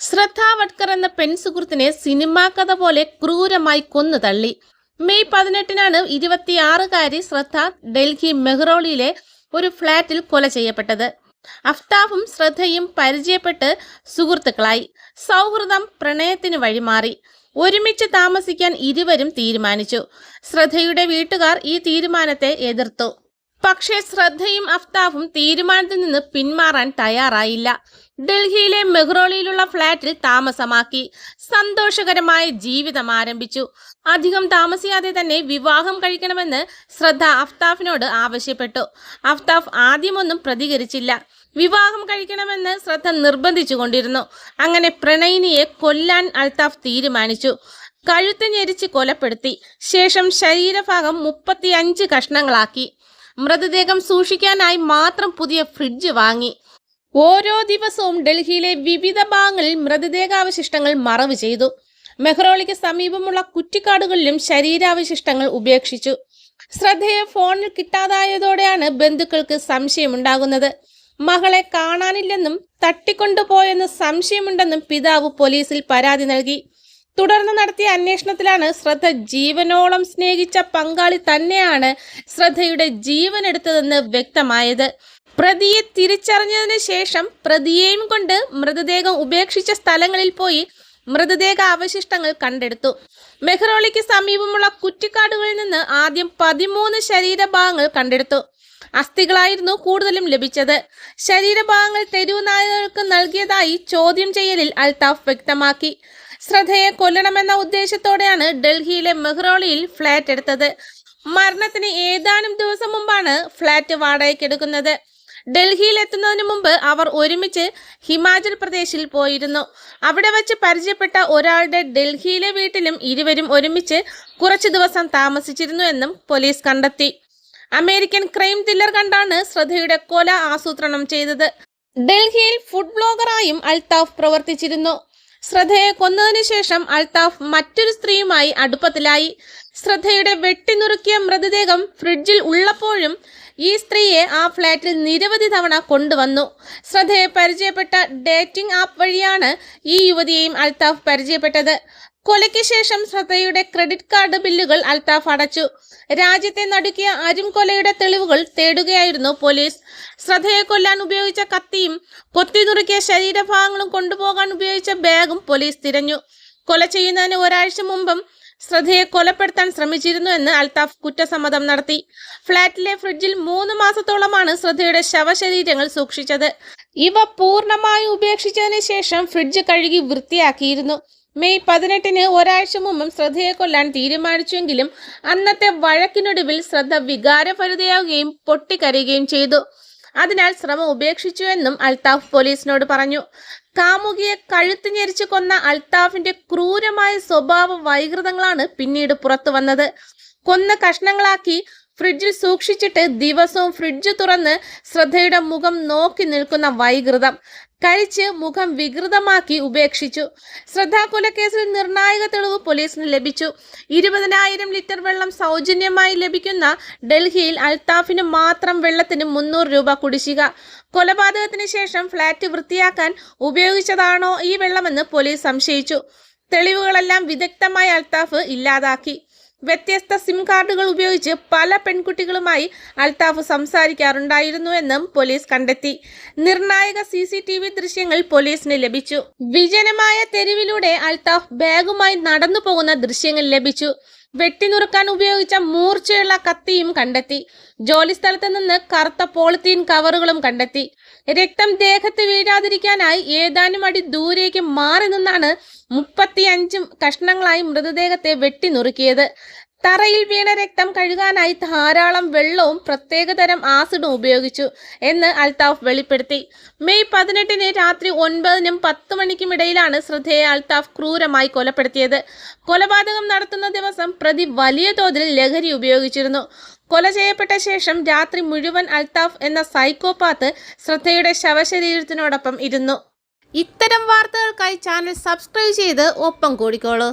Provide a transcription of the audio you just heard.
ശ്രദ്ധ വട്കർ എന്ന പെൺസുഹൃത്തിനെ സിനിമാ കഥ പോലെ ക്രൂരമായി കൊന്നു തള്ളി. മെയ് 18-നാണ് 26-കാരി ശ്രദ്ധ ഡൽഹി മെഹ്റോളിയിലെ ഒരു ഫ്ളാറ്റിൽ കൊല ചെയ്യപ്പെട്ടത്. അഫ്താഫും ശ്രദ്ധയും പരിചയപ്പെട്ട് സുഹൃത്തുക്കളായി. സൗഹൃദം പ്രണയത്തിന് വഴിമാറി. ഒരുമിച്ച് താമസിക്കാൻ ഇരുവരും തീരുമാനിച്ചു. ശ്രദ്ധയുടെ വീട്ടുകാർ ഈ തീരുമാനത്തെ എതിർത്തു. പക്ഷേ ശ്രദ്ധയും അഫ്താഫും തീരുമാനത്തിൽ നിന്ന് പിന്മാറാൻ തയ്യാറായില്ല. ഡൽഹിയിലെ മെഹ്റോളിയിലുള്ള ഫ്ളാറ്റിൽ താമസമാക്കി സന്തോഷകരമായ ജീവിതം ആരംഭിച്ചു. അധികം താമസിയാതെ തന്നെ വിവാഹം കഴിക്കണമെന്ന് ശ്രദ്ധ അഫ്താഫിനോട് ആവശ്യപ്പെട്ടു. അഫ്താഫ് ആദ്യമൊന്നും പ്രതികരിച്ചില്ല. വിവാഹം കഴിക്കണമെന്ന് ശ്രദ്ധ നിർബന്ധിച്ചു കൊണ്ടിരുന്നു. അങ്ങനെ പ്രണയിനിയെ കൊല്ലാൻ അൽത്താഫ് തീരുമാനിച്ചു. കഴുത്ത് ഞെരിച്ച് കൊലപ്പെടുത്തി. ശേഷം ശരീരഭാഗം 35 കഷ്ണങ്ങളാക്കി. മൃതദേഹം സൂക്ഷിക്കാനായി മാത്രം പുതിയ ഫ്രിഡ്ജ് വാങ്ങി. ഓരോ ദിവസവും ഡൽഹിയിലെ വിവിധ ഭാഗങ്ങളിൽ മൃതദേഹാവശിഷ്ടങ്ങൾ മറവ് ചെയ്തു. മെഹ്റോളിക്ക് സമീപമുള്ള കുറ്റിക്കാടുകളിലും ശരീരാവശിഷ്ടങ്ങൾ ഉപേക്ഷിച്ചു. ശ്രദ്ധയെ ഫോണിൽ കിട്ടാതായതോടെയാണ് ബന്ധുക്കൾക്ക് സംശയമുണ്ടാകുന്നത്. മകളെ കാണാനില്ലെന്നും തട്ടിക്കൊണ്ടുപോയെന്ന് സംശയമുണ്ടെന്നും പിതാവ് പോലീസിൽ പരാതി നൽകി. തുടർന്ന് നടത്തിയ അന്വേഷണത്തിലാണ് ശ്രദ്ധ ജീവനോളം സ്നേഹിച്ച പങ്കാളി തന്നെയാണ് ശ്രദ്ധയുടെ ജീവൻ എടുത്തതെന്ന് വ്യക്തമായത്. പ്രതിയെ തിരിച്ചറിഞ്ഞതിന് ശേഷം പ്രതിയെയും കൊണ്ട് മൃതദേഹം ഉപേക്ഷിച്ച സ്ഥലങ്ങളിൽ പോയി മൃതദേഹ അവശിഷ്ടങ്ങൾ കണ്ടെടുത്തു. മെഹ്റോളിക്ക് സമീപമുള്ള കുറ്റിക്കാടുകളിൽ നിന്ന് ആദ്യം 13 ശരീരഭാഗങ്ങൾ കണ്ടെടുത്തു. അസ്ഥികളായിരുന്നു കൂടുതലും ലഭിച്ചത്. ശരീരഭാഗങ്ങൾ തെരുവ് നായകൾക്ക് നൽകിയതായി ചോദ്യം ചെയ്യലിൽ അൽത്താഫ് വ്യക്തമാക്കി. ശ്രദ്ധയെ കൊല്ലണമെന്ന ഉദ്ദേശത്തോടെയാണ് ഡൽഹിയിലെ മെഹ്റോളിയിൽ ഫ്ളാറ്റ് എടുത്തത്. മരണത്തിന് ഏതാനും ദിവസം മുമ്പാണ് ഫ്ളാറ്റ് വാടകയ്ക്കെടുക്കുന്നത്. ഡൽഹിയിൽ എത്തുന്നതിന് മുമ്പ് അവർ ഒരുമിച്ച് ഹിമാചൽ പ്രദേശിൽ പോയിരുന്നു. അവിടെ വച്ച് പരിചയപ്പെട്ട ഒരാളുടെ ഡൽഹിയിലെ വീട്ടിലും ഇരുവരും ഒരുമിച്ച് കുറച്ചു ദിവസം താമസിച്ചിരുന്നു എന്നും പോലീസ് കണ്ടെത്തി. അമേരിക്കൻ ക്രൈം ത്രില്ലർ കണ്ടാണ് ശ്രദ്ധയുടെ കൊല ആസൂത്രണം ചെയ്തത്. ഡൽഹിയിൽ ഫുഡ് ബ്ലോഗറായും അൽത്താഫ് പ്രവർത്തിച്ചിരുന്നു. ശ്രദ്ധയെ കൊന്നതിനു ശേഷം അൽത്താഫ് മറ്റൊരു സ്ത്രീയുമായി അടുപ്പത്തിലായി. ശ്രദ്ധയുടെ വെട്ടിനുറുക്കിയ മൃതദേഹം ഫ്രിഡ്ജിൽ ഉള്ളപ്പോഴും ഈ സ്ത്രീയെ ആ ഫ്ളാറ്റിൽ നിരവധി തവണ കൊണ്ടുവന്നു. ശ്രദ്ധയെ പരിചയപ്പെട്ട ഡേറ്റിംഗ് ആപ്പ് വഴിയാണ് ഈ യുവതിയെയും അൽത്താഫ് പരിചയപ്പെട്ടത്. കൊലയ്ക്ക് ശേഷം ശ്രദ്ധയുടെ ക്രെഡിറ്റ് കാർഡ് ബില്ലുകൾ അൽത്താഫ് അടച്ചു. രാജ്യത്തെ നടുക്കിയ അരുംകൊലയുടെ തെളിവുകൾ തേടുകയായിരുന്നു പോലീസ്. ശ്രദ്ധയെ കൊല്ലാൻ ഉപയോഗിച്ച കത്തിയും കൊത്തിനുറുക്കിയ ശരീരഭാഗങ്ങളും കൊണ്ടുപോകാൻ ഉപയോഗിച്ച ബാഗും പോലീസ് തിരഞ്ഞു. കൊല ചെയ്യുന്നതിന് ഒരാഴ്ച മുമ്പും ശ്രദ്ധയെ കൊലപ്പെടുത്താൻ ശ്രമിച്ചിരുന്നു എന്ന് അൽത്താഫ് കുറ്റസമ്മതം നടത്തി. ഫ്ളാറ്റിലെ ഫ്രിഡ്ജിൽ 3 മാസത്തോളമാണ് ശ്രദ്ധയുടെ ശവശരീരങ്ങൾ സൂക്ഷിച്ചത്. ഇവ പൂർണ്ണമായി ഉപേക്ഷിച്ചതിന് ശേഷം ഫ്രിഡ്ജ് കഴുകി വൃത്തിയാക്കിയിരുന്നു. മെയ് 18-ന് ഒരാഴ്ച മുമ്പും ശ്രദ്ധയെ കൊല്ലാൻ തീരുമാനിച്ചുവെങ്കിലും അന്നത്തെ വഴക്കിനൊടുവിൽ ശ്രദ്ധ വികാരഭരിതയാവുകയും പൊട്ടിക്കരയുകയും ചെയ്തു. അതിനാൽ ശ്രമം ഉപേക്ഷിച്ചുവെന്നും അൽത്താഫ് പോലീസിനോട് പറഞ്ഞു. കാമുകിയെ കഴുത്ത് ഞെരിച്ച് കൊന്ന അൽത്താഫിന്റെ ക്രൂരമായ സ്വഭാവ വൈകൃതങ്ങളാണ് പിന്നീട് പുറത്തു വന്നത്. കൊന്ന കഷ്ണങ്ങളാക്കി ഫ്രിഡ്ജിൽ സൂക്ഷിച്ചിട്ട് ദിവസവും ഫ്രിഡ്ജ് തുറന്ന് ശ്രദ്ധയുടെ മുഖം നോക്കി നിൽക്കുന്ന വൈകൃതം. കഴിച്ച് മുഖം വികൃതമാക്കി ഉപേക്ഷിച്ചു. ശ്രദ്ധാ കൊലക്കേസിൽ നിർണായക തെളിവ് പോലീസിന് ലഭിച്ചു. 20,000 ലിറ്റർ വെള്ളം സൗജന്യമായി ലഭിക്കുന്ന ഡൽഹിയിൽ അൽത്താഫിന് മാത്രം വെള്ളത്തിന് 300 രൂപ കുടിശ്ശിക. കൊലപാതകത്തിന് ശേഷം ഫ്ളാറ്റ് വൃത്തിയാക്കാൻ ഉപയോഗിച്ചതാണോ ഈ വെള്ളമെന്ന് പോലീസ് സംശയിച്ചു. തെളിവുകളെല്ലാം വിദഗ്ധമായി അൽത്താഫ് ഇല്ലാതാക്കി. വ്യത്യസ്ത സിം കാർഡുകൾ ഉപയോഗിച്ച് പല പെൺകുട്ടികളുമായി അൽത്താഫ് സംസാരിക്കാറുണ്ടായിരുന്നു എന്നും പോലീസ് കണ്ടെത്തി. നിർണായക CCTV ദൃശ്യങ്ങൾ പോലീസിന് ലഭിച്ചു. വിജനമായ തെരുവിലൂടെ അൽത്താഫ് ബാഗുമായി നടന്നു പോകുന്ന ദൃശ്യങ്ങൾ ലഭിച്ചു. വെട്ടിനുറുക്കാൻ ഉപയോഗിച്ച മൂർച്ചയുള്ള കത്തിയും കണ്ടെത്തി. ജോലിസ്ഥലത്ത് നിന്ന് കറുത്ത പോളിത്തീൻ കവറുകളും കണ്ടെത്തി. രക്തം ദേഹത്ത് വീഴാതിരിക്കാനായി ഏതാനും അടി ദൂരേക്ക് മാറി നിന്നാണ് 35 കഷ്ണങ്ങളായി മൃതദേഹത്തെ വെട്ടിനുറുക്കിയത്. തറയിൽ വീണ രക്തം കഴുകാനായി ധാരാളം വെള്ളവും പ്രത്യേകതരം ആസിഡും ഉപയോഗിച്ചു എന്ന് അൽത്താഫ് വെളിപ്പെടുത്തി. മെയ് 18-ന് രാത്രി 9-നും 10 മണിക്കും ഇടയിലാണ് ശ്രദ്ധയെ അൽത്താഫ് ക്രൂരമായി കൊലപ്പെടുത്തിയത്. കൊലപാതകം നടത്തുന്ന ദിവസം പ്രതി വലിയ തോതിൽ ലഹരി ഉപയോഗിച്ചിരുന്നു. കൊല ചെയ്യപ്പെട്ട ശേഷം രാത്രി മുഴുവൻ അൽത്താഫ് എന്ന സൈക്കോപാത്ത് ശ്രദ്ധയുടെ ശവശരീരത്തിനോടൊപ്പം ഇരുന്നു. ഇത്തരം വാർത്തകൾക്കായി ചാനൽ സബ്സ്ക്രൈബ് ചെയ്ത് ഒപ്പം കൂടിക്കോളൂ.